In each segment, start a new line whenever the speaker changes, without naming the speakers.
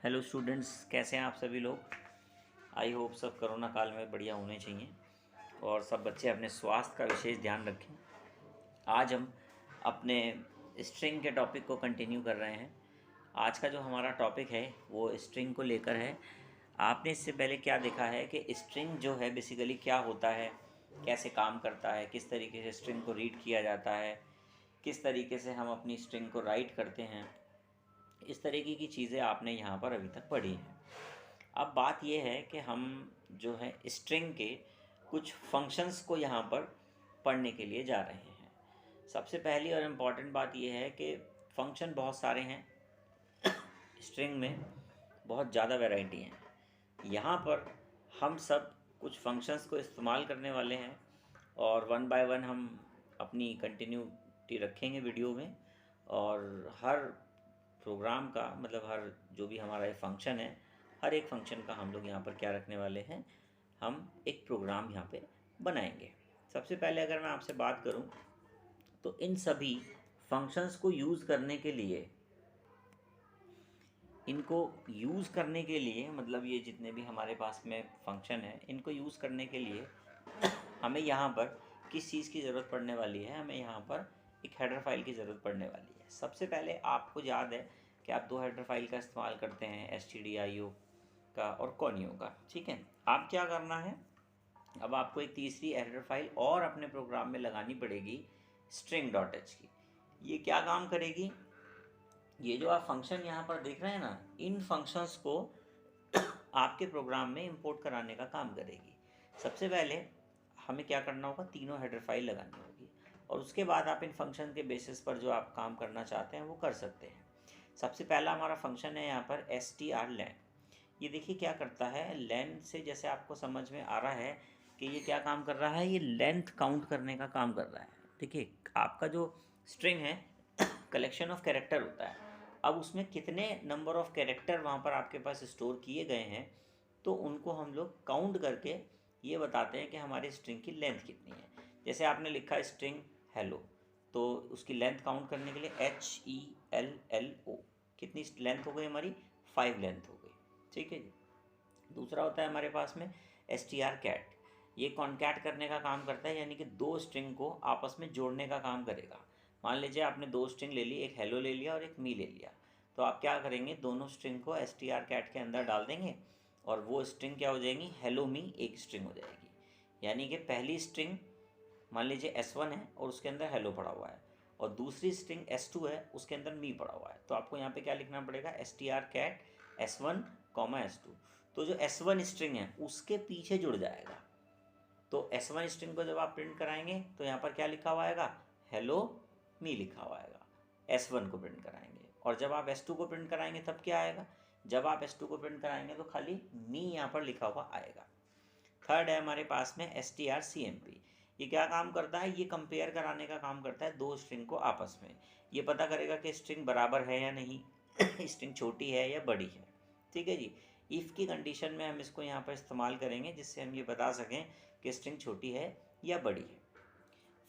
Hello students, कैसे हैं आप सभी लोग। आई होप सब कोरोना काल में बढ़िया होने चाहिए और सब बच्चे अपने स्वास्थ्य का विशेष ध्यान रखें। आज हम अपने स्ट्रिंग के टॉपिक को कंटिन्यू कर रहे हैं। आज का जो हमारा टॉपिक है वो स्ट्रिंग को लेकर है। आपने इससे पहले क्या देखा है कि स्ट्रिंग जो है बेसिकली क्या होता है, कैसे काम करता है, किस तरीके से स्ट्रिंग को रीड किया जाता है, किस तरीके से हम अपनी स्ट्रिंग को राइट करते हैं। इस तरीके की चीज़ें आपने यहाँ पर अभी तक पढ़ी हैं। अब बात यह है कि हम जो है स्ट्रिंग के कुछ फंक्शंस को यहाँ पर पढ़ने के लिए जा रहे हैं। सबसे पहली और इम्पॉर्टेंट बात यह है कि फंक्शन बहुत सारे हैं स्ट्रिंग में, बहुत ज़्यादा वैरायटी हैं। यहाँ पर हम सब कुछ फंक्शंस को इस्तेमाल करने वाले हैं और वन बाय वन हम अपनी कंटिन्यूटी रखेंगे वीडियो में। और हर प्रोग्राम का मतलब हर जो भी हमारा ये फंक्शन है, हर एक फंक्शन का हम लोग यहाँ पर क्या रखने वाले हैं, हम एक प्रोग्राम यहाँ पे बनाएंगे। सबसे पहले अगर मैं आपसे बात करूँ तो इन सभी फंक्शंस को यूज़ करने के लिए, इनको यूज़ करने के लिए मतलब ये जितने भी हमारे पास में फंक्शन है, इनको यूज़ करने के लिए हमें यहाँ पर किस चीज़ की ज़रूरत पड़ने वाली है, हमें यहाँ पर एक हेडर फाइल की ज़रूरत पड़ने वाली है। सबसे पहले आपको याद है कि आप दो हेडर फाइल का इस्तेमाल करते हैं, stdio का और conio का। ठीक है, आप क्या करना है, अब आपको एक तीसरी हेडर फाइल और अपने प्रोग्राम में लगानी पड़ेगी, string.h की। ये क्या काम करेगी, ये जो आप फंक्शन यहाँ पर देख रहे हैं ना, इन फंक्शंस को आपके प्रोग्राम में इंपोर्ट कराने का काम करेगी। सबसे पहले हमें क्या करना होगा, तीनों हेडर फाइल लगानी होगी और उसके बाद आप इन फंक्शन के बेसिस पर जो आप काम करना चाहते हैं वो कर सकते हैं। सबसे पहला हमारा फंक्शन है यहाँ पर strlen। ये देखिए क्या करता है, लेन से जैसे आपको समझ में आ रहा है कि ये क्या काम कर रहा है, ये लेंथ काउंट करने का काम कर रहा है। देखिए आपका जो स्ट्रिंग है कलेक्शन ऑफ कैरेक्टर होता है, अब उसमें कितने नंबर ऑफ कैरेक्टर वहाँ पर आपके पास स्टोर किए गए हैं, तो उनको हम लोग काउंट करके ये बताते हैं कि हमारी स्ट्रिंग की लेंथ कितनी है। जैसे आपने लिखा स्ट्रिंग हेलो, तो उसकी लेंथ काउंट करने के लिए HELLO, कितनी लेंथ हो गई हमारी, 5 लेंथ हो गई। ठीक है जी। दूसरा होता है हमारे पास में strcat। ये कॉन्कैट करने का काम करता है, यानी कि दो स्ट्रिंग को आपस में जोड़ने का काम करेगा। मान लीजिए आपने दो स्ट्रिंग ले ली, एक हेलो ले लिया और एक मी ले लिया, तो आप क्या करेंगे, दोनों स्ट्रिंग को strcat के अंदर डाल देंगे और वो स्ट्रिंग क्या हो जाएगी, हेलो मी एक स्ट्रिंग हो जाएगी। यानी कि पहली स्ट्रिंग मान लीजिए S1 है और उसके अंदर हेलो पड़ा हुआ है, और दूसरी स्ट्रिंग S2 है उसके अंदर मी पड़ा हुआ है, तो आपको यहाँ पे क्या लिखना पड़ेगा, strcat S1, S2। तो जो S1 स्ट्रिंग है उसके पीछे जुड़ जाएगा। तो S1 स्ट्रिंग को जब आप प्रिंट कराएंगे तो यहाँ पर क्या लिखा हुआ आएगा, हेलो मी लिखा हुआ आएगा। S1 को प्रिंट कराएंगे, और जब आप S2 को प्रिंट कराएंगे तब क्या आएगा, जब आप S2 को प्रिंट कराएंगे तो खाली मी यहाँ पर लिखा हुआ आएगा। थर्ड है हमारे पास में strcmp। ये क्या काम करता है, ये कंपेयर कराने का काम करता है दो स्ट्रिंग को आपस में। ये पता करेगा कि स्ट्रिंग बराबर है या नहीं स्ट्रिंग छोटी है या बड़ी है। ठीक है जी। इफ़ की कंडीशन में हम इसको यहाँ पर इस्तेमाल करेंगे जिससे हम ये बता सकें कि स्ट्रिंग छोटी है या बड़ी है।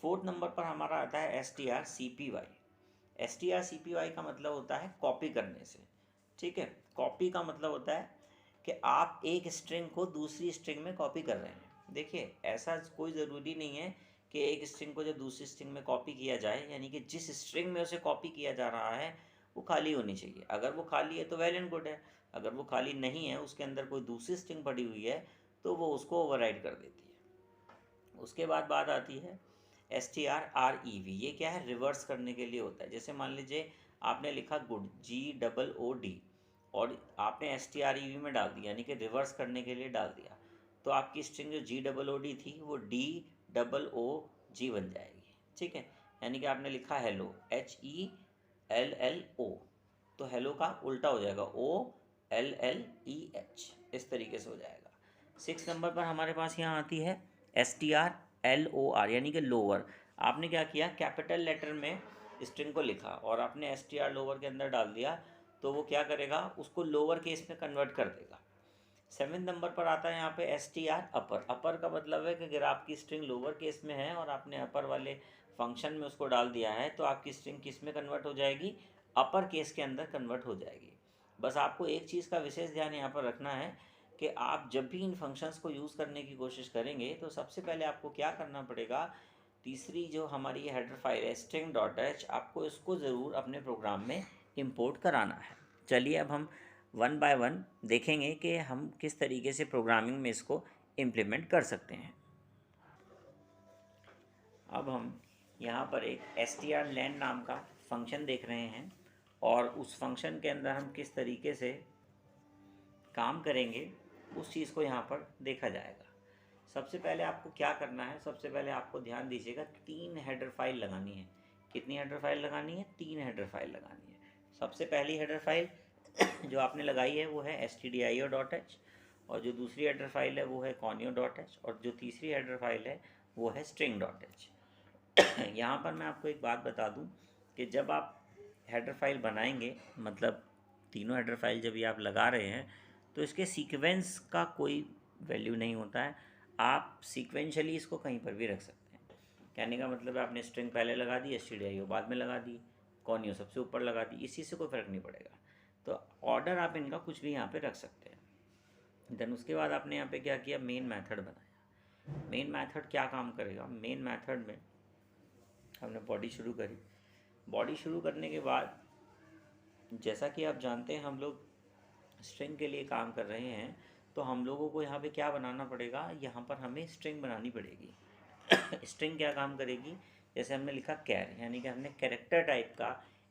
फोर्थ नंबर पर हमारा आता है strcpy। strcpy का मतलब होता है कॉपी करने से। ठीक है, कॉपी का मतलब होता है कि आप एक स्ट्रिंग को दूसरी स्ट्रिंग में कॉपी कर रहे हैं। देखिए ऐसा कोई ज़रूरी नहीं है कि एक स्ट्रिंग को जब दूसरी स्ट्रिंग में कॉपी किया जाए, यानी कि जिस स्ट्रिंग में उसे कॉपी किया जा रहा है वो खाली होनी चाहिए। अगर वो खाली है तो वेल एंड गुड है, अगर वो खाली नहीं है, उसके अंदर कोई दूसरी स्ट्रिंग पड़ी हुई है, तो वो उसको ओवरराइड कर देती है। उसके बाद बात आती है strrev। ये क्या है, रिवर्स करने के लिए होता है। जैसे मान लीजिए आपने लिखा गुड, GOOD, और आपने strEV में डाल दिया, यानी कि रिवर्स करने के लिए डाल दिया, तो आपकी स्ट्रिंग जो GOOD थी वो DOOG बन जाएगी। ठीक है, यानी कि आपने लिखा हेलो, HELLO, तो हेलो का उल्टा हो जाएगा OLLEH, इस तरीके से हो जाएगा। 6 नंबर पर हमारे पास यहाँ आती है STRLOR, यानी कि लोअर। आपने क्या किया, कैपिटल लेटर में स्ट्रिंग को लिखा और आपने STR लोअर के अंदर डाल दिया, तो वो क्या करेगा, उसको लोअर केस में कन्वर्ट कर देगा। 7 नंबर पर आता है यहाँ पे STR अपर। अपर का मतलब है कि अगर आपकी स्ट्रिंग लोअर केस में है और आपने अपर वाले फंक्शन में उसको डाल दिया है, तो आपकी स्ट्रिंग किस में कन्वर्ट हो जाएगी, अपर केस के अंदर कन्वर्ट हो जाएगी। बस आपको एक चीज़ का विशेष ध्यान यहाँ पर रखना है कि आप जब भी इन फंक्शंस को यूज़ करने की कोशिश करेंगे तो सबसे पहले आपको क्या करना पड़ेगा, तीसरी जो हमारी ये हेडर फाइल है string.h, आपको इसको ज़रूर अपने प्रोग्राम में इंपोर्ट कराना है। चलिए अब हम वन बाय वन देखेंगे कि हम किस तरीके से प्रोग्रामिंग में इसको इम्प्लीमेंट कर सकते हैं। अब हम यहाँ पर एक strlen नाम का फंक्शन देख रहे हैं और उस फंक्शन के अंदर हम किस तरीके से काम करेंगे उस चीज़ को यहाँ पर देखा जाएगा। सबसे पहले आपको क्या करना है, सबसे पहले आपको ध्यान दीजिएगा 3 हेडर फाइल लगानी है। कितनी हेडर फाइल लगानी है? 3 हेडर फाइल लगानी है। सबसे पहली हेडर फाइल जो आपने लगाई है वो है stdio.h और जो दूसरी हेडर फाइल है वो है conio.h और जो तीसरी हेडर फाइल है वो है string.h। यहाँ पर मैं आपको एक बात बता दूँ कि जब आप हेडर फाइल बनाएंगे, मतलब तीनों हेडर फाइल जब ये आप लगा रहे हैं तो इसके सीक्वेंस का कोई वैल्यू नहीं होता है। आप सीक्वेंशली इसको कहीं पर भी रख सकते हैं। कहने का मतलब है आपने स्ट्रिंग पहले लगा दी, stdio बाद में लगा दी, conio सबसे ऊपर लगा दी, इसी से कोई फ़र्क नहीं पड़ेगा। तो ऑर्डर आप इनका कुछ भी यहाँ पे रख सकते हैं। देन उसके बाद आपने यहाँ पे क्या किया, मेन मेथड बनाया। मेन मेथड क्या काम करेगा, मेन मेथड में हमने बॉडी शुरू करी। बॉडी शुरू करने के बाद जैसा कि आप जानते हैं हम लोग स्ट्रिंग के लिए काम कर रहे हैं, तो हम लोगों को यहाँ पे क्या बनाना पड़ेगा, यहाँ पर हमें स्ट्रिंग बनानी पड़ेगी। स्ट्रिंग क्या काम करेगी, जैसे हमने लिखा कैर, यानी कि हमने कैरेक्टर टाइप का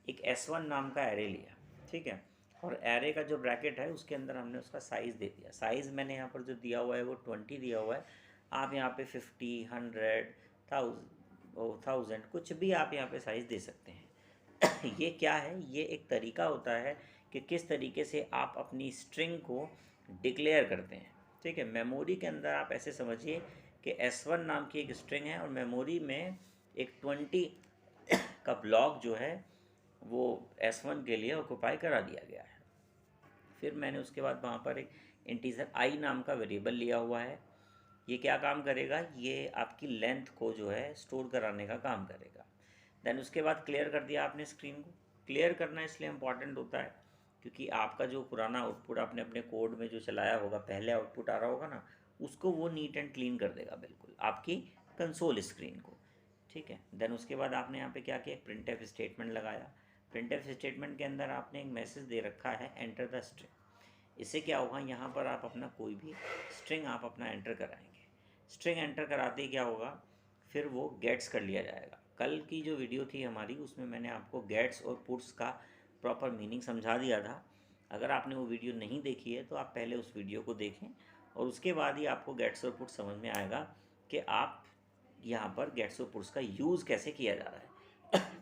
एक S1 नाम का एरे लिया, ठीक है, और एरे का जो ब्रैकेट है उसके अंदर हमने उसका साइज़ दे दिया। साइज़ मैंने यहाँ पर जो दिया हुआ है वो 20 दिया हुआ है। आप यहाँ पे 50, 100, 1000 कुछ भी आप यहाँ पे साइज़ दे सकते हैं। ये क्या है, ये एक तरीका होता है कि किस तरीके से आप अपनी स्ट्रिंग को डिक्लेयर करते हैं, ठीक है। मेमोरी के अंदर आप ऐसे समझिए कि S1 नाम की एक स्ट्रिंग है और मेमोरी में एक 20 का ब्लॉक जो है वो S1 के लिए ऑक्यूपाई करा दिया गया है। फिर मैंने उसके बाद वहाँ पर एक इंटीजर i नाम का वेरिएबल लिया हुआ है। ये क्या काम करेगा, ये आपकी लेंथ को जो है स्टोर कराने का काम करेगा। देन उसके बाद क्लियर कर दिया आपने स्क्रीन को। क्लियर करना इसलिए इम्पॉर्टेंट होता है क्योंकि आपका जो पुराना आउटपुट आपने अपने कोड में जो चलाया होगा, पहले आउटपुट आ रहा होगा ना, उसको वो नीट एंड क्लीन कर देगा बिल्कुल आपकी कंसोल स्क्रीन को, ठीक है। देन उसके बाद आपने यहाँ पे क्या किया, प्रिंटएफ स्टेटमेंट लगाया। प्रिंटएफ स्टेटमेंट के अंदर आपने एक मैसेज दे रखा है एंटर द स्ट्रिंग। इससे क्या होगा, यहाँ पर आप अपना कोई भी स्ट्रिंग आप अपना एंटर कराएंगे। स्ट्रिंग एंटर कराते ही क्या होगा, फिर वो गेट्स कर लिया जाएगा। कल की जो वीडियो थी हमारी उसमें मैंने आपको गेट्स और पुट्स का प्रॉपर मीनिंग समझा दिया था। अगर आपने वो वीडियो नहीं देखी है तो आप पहले उस वीडियो को देखें और उसके बाद ही आपको गेट्स और पुट्स समझ में आएगा कि आप यहाँ पर गेट्स और पुट्स का यूज़ कैसे किया जा रहा है।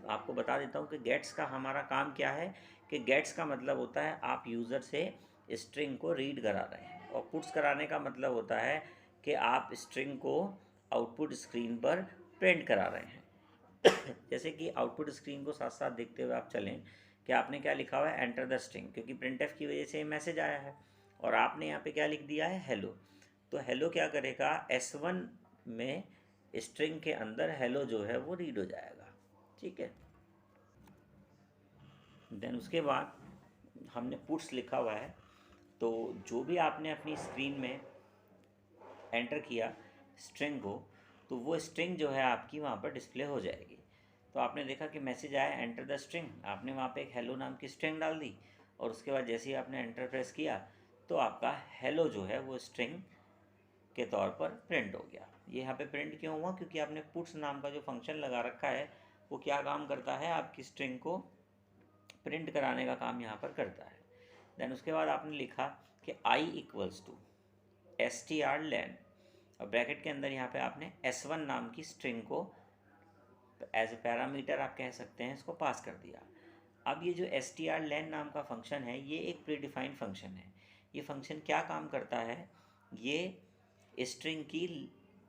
आपको बता देता हूँ कि गेट्स का हमारा काम क्या है, कि गेट्स का मतलब होता है आप यूज़र से स्ट्रिंग को रीड करा रहे हैं और पुट्स कराने का मतलब होता है कि आप स्ट्रिंग को आउटपुट स्क्रीन पर प्रिंट करा रहे हैं। जैसे कि आउटपुट स्क्रीन को साथ साथ देखते हुए आप चलें कि आपने क्या लिखा हुआ है, एंटर द स्ट्रिंग, क्योंकि प्रिंटएफ की वजह से मैसेज आया है और आपने यहाँ पे क्या लिख दिया है, हेलो। तो हेलो क्या करेगा, S1 में स्ट्रिंग के अंदर हेलो जो है वो रीड हो जाएगा, ठीक है। देन उसके बाद हमने पुट्स लिखा हुआ है, तो जो भी आपने अपनी स्क्रीन में एंटर किया स्ट्रिंग को, तो वो स्ट्रिंग जो है आपकी वहाँ पर डिस्प्ले हो जाएगी। तो आपने देखा कि मैसेज आया एंटर द स्ट्रिंग, आपने वहाँ पे एक हेलो नाम की स्ट्रिंग डाल दी और उसके बाद जैसे ही आपने एंटर प्रेस किया तो आपका हेलो जो है वो स्ट्रिंग के तौर पर प्रिंट हो गया। ये यहाँ पे प्रिंट क्यों हुआ, क्योंकि आपने पुट्स नाम का जो फंक्शन लगा रखा है वो क्या काम करता है, आपकी स्ट्रिंग को प्रिंट कराने का काम यहाँ पर करता है। देन उसके बाद आपने लिखा कि i इक्वल्स टू strlen और ब्रैकेट के अंदर यहाँ पे आपने S1 नाम की स्ट्रिंग को एज ए पैरामीटर आप कह सकते हैं इसको पास कर दिया। अब ये जो strlen नाम का फंक्शन है ये एक प्रीडिफाइंड फंक्शन है। ये फंक्शन क्या काम करता है, ये स्ट्रिंग की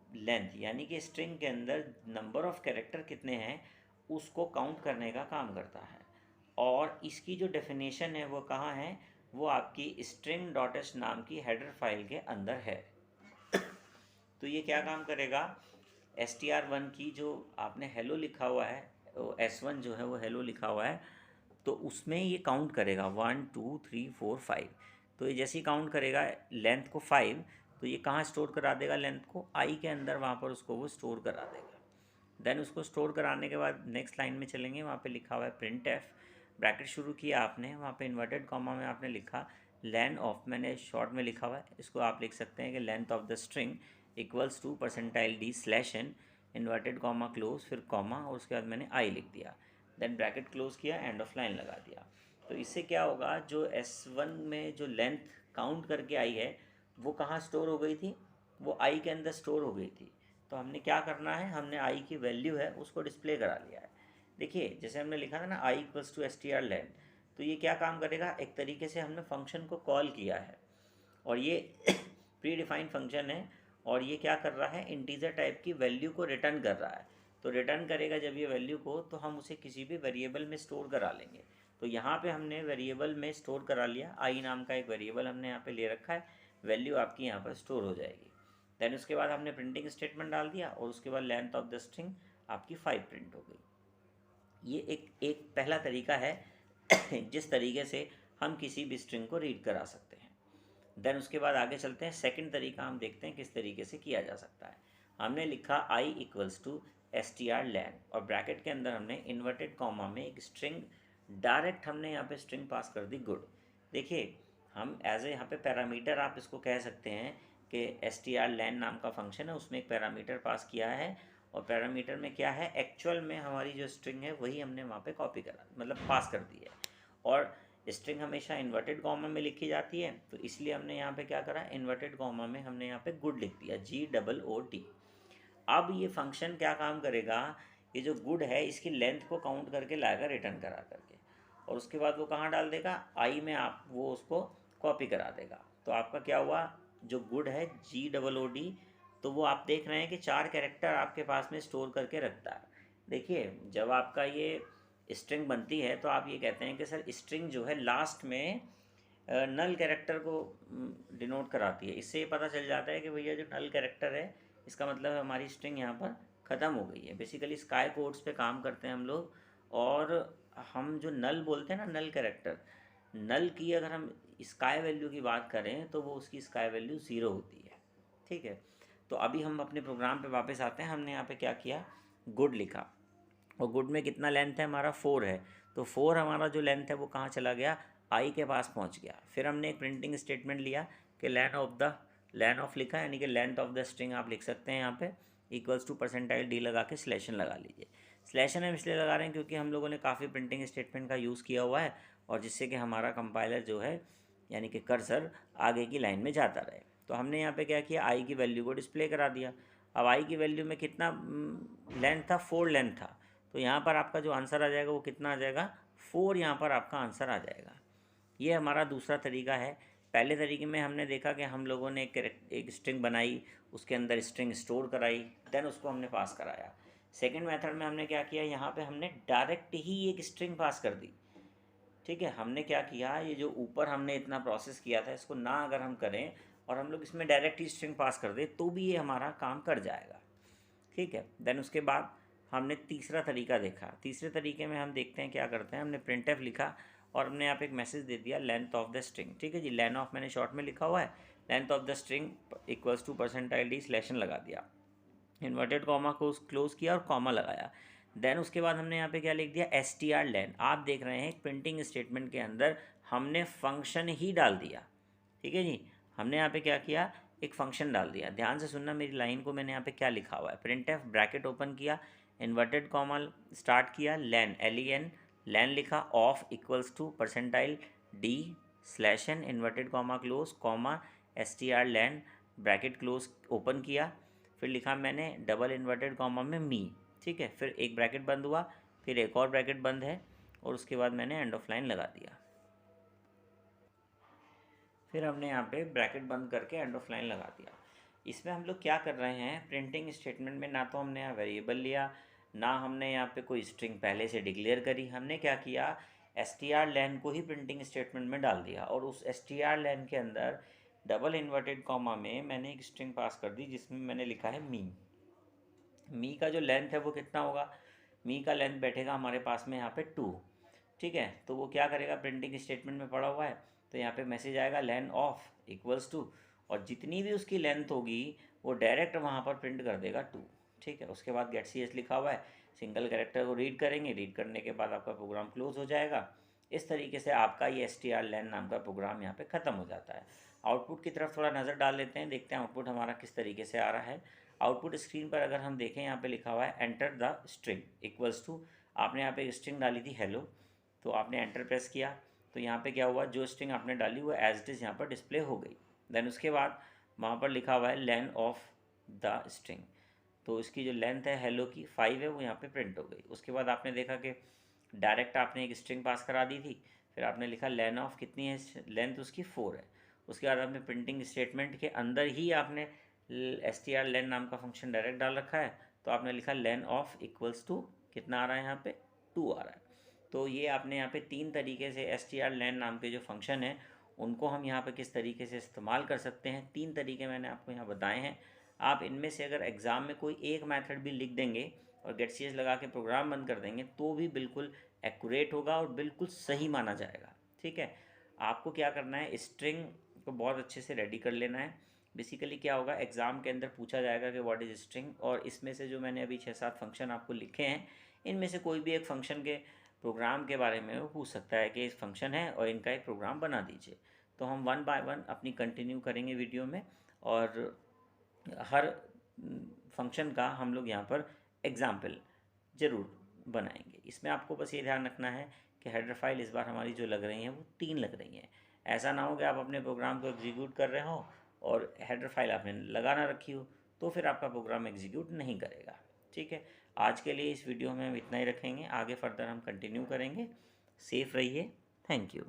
लेंथ यानी कि स्ट्रिंग के अंदर नंबर ऑफ़ कैरेक्टर कितने हैं उसको काउंट करने का काम करता है और इसकी जो डेफिनेशन है वो कहाँ है, वो आपकी string.h नाम की हेडर फाइल के अंदर है। तो ये क्या काम करेगा, str1 की जो आपने हेलो लिखा हुआ है, S1 जो है वो हेलो लिखा हुआ है, तो उसमें ये काउंट करेगा 1 2 3 4 5। तो ये जैसे ही काउंट करेगा लेंथ को 5, तो ये कहाँ स्टोर करा देगा लेंथ को, आई के अंदर वहाँ पर उसको वो स्टोर करा देगा। देन उसको स्टोर कराने के बाद नेक्स्ट लाइन में चलेंगे, वहाँ पे लिखा हुआ है प्रिंट एफ, ब्रैकेट शुरू किया आपने, वहाँ पे इन्वर्टेड कॉमा में आपने लिखा लेंथ ऑफ, मैंने शॉर्ट में लिखा हुआ है, इसको आप लिख सकते हैं कि length of the string equals to %d slash n inverted comma close, फिर कॉमा, और उसके बाद मैंने आई लिख दिया। देन ब्रैकेट क्लोज किया, एंड ऑफ लाइन लगा दिया। तो इससे क्या होगा, जो S1 में जो लेंथ काउंट करके आई है वो कहाँ स्टोर हो गई थी, वो आई के अंदर स्टोर हो गई थी। तो हमने क्या करना है, हमने आई की वैल्यू है उसको डिस्प्ले करा लिया है। देखिए जैसे हमने लिखा था ना I equals to str length, तो ये क्या काम करेगा, एक तरीके से हमने फंक्शन को कॉल किया है, और ये प्री डिफाइंड फंक्शन है, और ये क्या कर रहा है, इंटीजर टाइप की वैल्यू को रिटर्न कर रहा है। तो रिटर्न करेगा जब ये वैल्यू को, तो हम उसे किसी भी वेरिएबल में स्टोर करा लेंगे। तो यहाँ पे हमने वेरिएबल में स्टोर करा लिया, आई नाम का एक वेरिएबल हमने यहाँ पे ले रखा है, वैल्यू आपकी यहाँ पर स्टोर हो जाएगी। देन उसके बाद हमने प्रिंटिंग स्टेटमेंट डाल दिया, और उसके बाद लेंथ ऑफ द स्ट्रिंग आपकी 5 प्रिंट हो गई। ये एक पहला तरीका है जिस तरीके से हम किसी भी स्ट्रिंग को रीड करा सकते हैं। देन उसके बाद आगे चलते हैं, सेकंड तरीका हम देखते हैं किस तरीके से किया जा सकता है। हमने लिखा i equals to str len, और ब्रैकेट के अंदर हमने इन्वर्टेड कॉमा में एक स्ट्रिंग, डायरेक्ट हमने यहाँ पे स्ट्रिंग पास कर दी गुड। देखिए हम एज ए यहाँ पे पैरामीटर आप इसको कह सकते हैं कि str len नाम का फंक्शन है, उसमें एक पैरामीटर पास किया है, और पैरामीटर में क्या है, एक्चुअल में हमारी जो स्ट्रिंग है वही हमने वहाँ पे कॉपी करा, मतलब पास कर दी है। और स्ट्रिंग हमेशा इन्वर्टेड कॉमा में लिखी जाती है, तो इसलिए हमने यहाँ पे क्या करा, इन्वर्टेड कॉमा में हमने यहाँ पे गुड लिख दिया, GOOD। अब ये फंक्शन क्या काम करेगा, ये जो गुड है इसकी लेंथ को काउंट करके लाएगा रिटर्न करा करके, और उसके बाद वो कहाँ डाल देगा, आई में आप वो उसको कॉपी करा देगा। तो आपका क्या हुआ, जो गुड है GOOD, तो वो आप देख रहे हैं कि 4 कैरेक्टर आपके पास में स्टोर करके रखता है। देखिए जब आपका ये स्ट्रिंग बनती है तो आप ये कहते हैं कि सर स्ट्रिंग जो है लास्ट में नल कैरेक्टर को डिनोट कराती है। इससे ये पता चल जाता है कि भैया जो नल कैरेक्टर है इसका मतलब है हमारी स्ट्रिंग यहाँ पर ख़त्म हो गई है। बेसिकली स्काई कोड्स पे काम करते हैं हम लोग, और हम जो नल बोलते हैं ना, नल कैरेक्टर, नल की अगर हम स्काई वैल्यू की बात करें तो वो उसकी स्काई वैल्यू 0 होती है। ठीक है, तो अभी हम अपने प्रोग्राम पे वापस आते हैं। हमने यहाँ पे क्या किया, गुड लिखा, और गुड में कितना लेंथ है हमारा, 4 है। तो 4 हमारा जो लेंथ है वो कहाँ चला गया, आई के पास पहुँच गया। फिर हमने एक प्रिंटिंग स्टेटमेंट लिया कि लेन ऑफ लिखा, यानी कि लेंथ ऑफ द स्ट्रिंग आप लिख सकते हैं यहाँ पे इक्वल्स टू %d लगा के स्लैशन लगा लीजिए। स्लैशन हम इसलिए लगा रहे हैं क्योंकि हम लोगों ने काफ़ी प्रिंटिंग स्टेटमेंट का यूज़ किया हुआ है, और जिससे कि हमारा कंपाइलर जो है यानी कि कर्सर आगे की लाइन में जाता रहे। तो हमने यहाँ पे क्या किया, आई की वैल्यू को डिस्प्ले करा दिया। अब आई की वैल्यू में कितना लेंथ था, 4 लेंथ था, तो यहाँ पर आपका जो आंसर आ जाएगा वो कितना आ जाएगा, 4 यहाँ पर आपका आंसर आ जाएगा। ये हमारा दूसरा तरीका है। पहले तरीके में हमने देखा कि हम लोगों ने एक स्ट्रिंग बनाई, उसके अंदर स्ट्रिंग स्टोर कराई, देन उसको हमने पास कराया। सेकंड मेथड में हमने क्या किया, यहाँ पे हमने डायरेक्ट ही एक स्ट्रिंग पास कर दी। ठीक है, हमने क्या किया, ये जो ऊपर हमने इतना प्रोसेस किया था इसको ना अगर हम करें और हम लोग इसमें डायरेक्ट ही स्ट्रिंग पास कर दें तो भी ये हमारा काम कर जाएगा। ठीक है, देन उसके बाद हमने तीसरा तरीका देखा। तीसरे तरीके में हम देखते हैं क्या करते हैं, हमने printf लिखा और हमने यहाँ पे एक मैसेज दे दिया लेंथ ऑफ द स्ट्रिंग। ठीक है जी, लेन ऑफ मैंने शॉर्ट में लिखा हुआ है, length of the string equals to %d slash n लगा दिया, इन्वर्टेड कॉमा को क्लोज किया और कॉमा लगाया। देन उसके बाद हमने यहाँ पे क्या लिख दिया, str len। आप देख रहे हैं प्रिंटिंग स्टेटमेंट के अंदर हमने फंक्शन ही डाल दिया। ठीक है जी, हमने यहाँ पे क्या किया, एक फंक्शन डाल दिया। ध्यान से सुनना मेरी लाइन को, मैंने यहाँ पे क्या लिखा हुआ है, printf ब्रैकेट ओपन किया, इन्वर्टेड कॉमा स्टार्ट किया, len len len लिखा, of equals to %d slash n inverted comma close comma str len bracket close open किया, फिर लिखा मैंने डबल इन्वर्टेड कॉमा में मी। ठीक है, फिर एक ब्रैकेट बंद हुआ, फिर एक और ब्रैकेट बंद है, और उसके बाद मैंने एंड ऑफ लाइन लगा दिया। फिर हमने यहाँ पे ब्रैकेट बंद करके एंड ऑफ लाइन लगा दिया। इसमें हम लोग क्या कर रहे हैं, प्रिंटिंग स्टेटमेंट में ना तो हमने यहाँ वेरिएबल लिया, ना हमने यहाँ पे कोई स्ट्रिंग पहले से डिक्लेयर करी। हमने क्या किया, str len को ही प्रिंटिंग स्टेटमेंट में डाल दिया, और उस str len के अंदर डबल इन्वर्टेड कॉमा में मैंने एक स्ट्रिंग पास कर दी जिसमें मैंने लिखा है मी। मी का जो लेंथ है वो कितना होगा, मी का लेंथ बैठेगा हमारे पास में यहाँ पे 2। ठीक है। तो वो क्या करेगा, प्रिंटिंग स्टेटमेंट में पड़ा हुआ है, तो यहाँ पे मैसेज आएगा लेन ऑफ इक्वल्स टू, और जितनी भी उसकी लेंथ होगी वो डायरेक्ट वहाँ पर प्रिंट कर देगा 2। ठीक है। उसके बाद गेट सी एस लिखा हुआ है, सिंगल कैरेक्टर को रीड करेंगे, रीड करने के बाद आपका प्रोग्राम क्लोज हो जाएगा। इस तरीके से आपका ये str_len नाम का प्रोग्राम यहाँ पे ख़त्म हो जाता है। आउटपुट की तरफ थोड़ा नज़र डाल लेते हैं, देखते हैं आउटपुट हमारा किस तरीके से आ रहा है। आउटपुट स्क्रीन पर अगर हम देखें, यहाँ पे लिखा हुआ है enter the string equals to, आपने यहाँ पे एक स्ट्रिंग डाली थी हेलो, तो आपने एंटर प्रेस किया, तो यहाँ पे क्या हुआ, जो स्ट्रिंग आपने डाली वो एज इट इज़ यहाँ पर डिस्प्ले हो गई। देन उसके बाद वहाँ पर लिखा हुआ है लेन ऑफ द स्ट्रिंग, तो इसकी जो लेंथ है हेलो की 5 है, वो यहाँ पे प्रिंट हो गई। उसके बाद आपने देखा कि डायरेक्ट आपने एक स्ट्रिंग पास करा दी थी, फिर आपने लिखा लेन ऑफ कितनी है, लेंथ उसकी 4 है। उसके बाद आपने प्रिंटिंग स्टेटमेंट के अंदर ही आपने str_len नाम का फंक्शन डायरेक्ट डाल रखा है, तो आपने लिखा लेन ऑफ इक्वल्स टू कितना आ रहा है, यहाँ पे 2 आ रहा है। तो ये आपने यहाँ पे 3 तरीके से str_len नाम के जो फंक्शन है उनको हम यहाँ पे किस तरीके से इस्तेमाल कर सकते हैं, 3 तरीके मैंने आपको यहाँ बताए हैं। आप इनमें से अगर एग्ज़ाम में कोई एक मेथड भी लिख देंगे और गेट सी एस लगा के प्रोग्राम बंद कर देंगे तो भी बिल्कुल एक्यूरेट होगा और बिल्कुल सही माना जाएगा। ठीक है। आपको क्या करना है, स्ट्रिंग को बहुत अच्छे से रेडी कर लेना है। बेसिकली क्या होगा, एग्ज़ाम के अंदर पूछा जाएगा कि व्हाट इज़ स्ट्रिंग, और इसमें से जो मैंने अभी 6-7 फंक्शन आपको लिखे हैं, इनमें से कोई भी एक फंक्शन के प्रोग्राम के बारे में वो पूछ सकता है कि इस फंक्शन है और इनका एक प्रोग्राम बना दीजिए। तो हम 1 बाय 1 अपनी कंटिन्यू करेंगे वीडियो में, और हर फंक्शन का हम लोग यहाँ पर एग्ज़ाम्पल ज़रूर बनाएंगे। इसमें आपको बस ये ध्यान रखना है कि हेडर फाइल इस बार हमारी जो लग रही हैं वो 3 लग रही हैं। ऐसा ना हो कि आप अपने प्रोग्राम को एग्जीक्यूट कर रहे हो और हेडर फाइल आपने लगा ना रखी हो, तो फिर आपका प्रोग्राम एग्जीक्यूट नहीं करेगा। ठीक है। आज के लिए इस वीडियो में हम इतना ही रखेंगे, आगे फर्दर हम कंटिन्यू करेंगे। सेफ़ रहिए। Thank you.